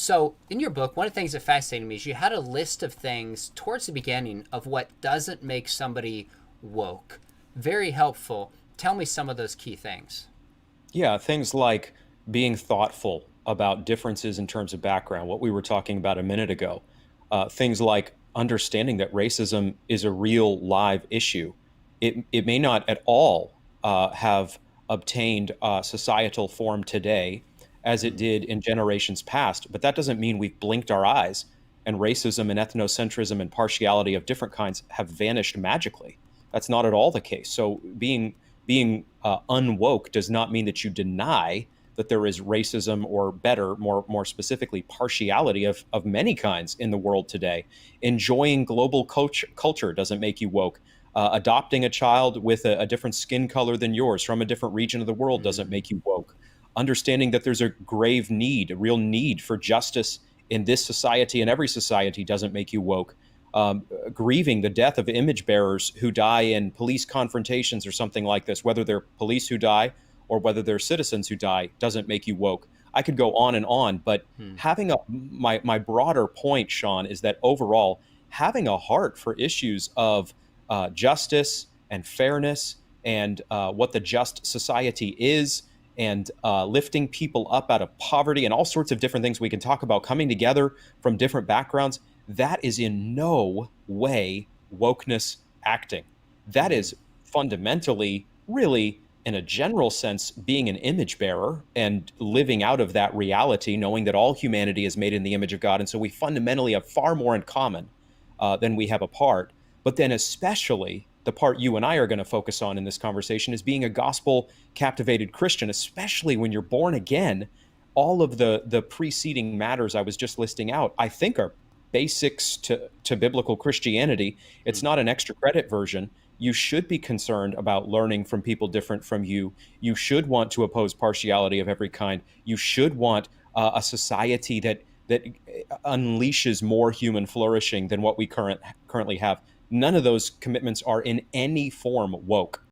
So, in your book, one of the things that fascinated me is you had a list of things towards the beginning of what doesn't make somebody woke. Very helpful. Tell me some of those key things. Yeah, things like being thoughtful about differences in terms of background, what we were talking about a minute ago. Things like understanding that racism is a real live issue. It may not at all have obtained societal form today as it Mm, did in generations past, but that doesn't mean we've blinked our eyes and racism and ethnocentrism and partiality of different kinds have vanished magically. That's not at all the case. So being unwoke does not mean that you deny that there is racism or better, more specifically, partiality of many kinds in the world today. Enjoying global culture doesn't make you woke. Adopting a child with a different skin color than yours from a different region of the world doesn't mm, make you woke. Understanding that there's a grave need, a real need for justice in this society and every society doesn't make you woke. Grieving the death of image bearers who die in police confrontations or something like this, whether they're police who die or whether they're citizens who die, doesn't make you woke. I could go on, but mm, having my broader point, Sean, is that overall having a heart for issues of justice and fairness and what the just society is and lifting people up out of poverty and all sorts of different things we can talk about coming together from different backgrounds, that is in no way wokeness acting. That mm, is fundamentally, really, in a general sense, being an image bearer and living out of that reality, knowing that all humanity is made in the image of God. And so we fundamentally have far more in common than we have apart. But then, especially, the part you and I are going to focus on in this conversation is being a gospel captivated Christian, especially when you're born again. All of the preceding matters I was just listing out, I think, are basics to biblical Christianity. It's mm. not an extra credit version. You should be concerned about learning from people different from you. You should want to oppose partiality of every kind. You should want a society that unleashes more human flourishing than what we currently have. None of those commitments are in any form woke.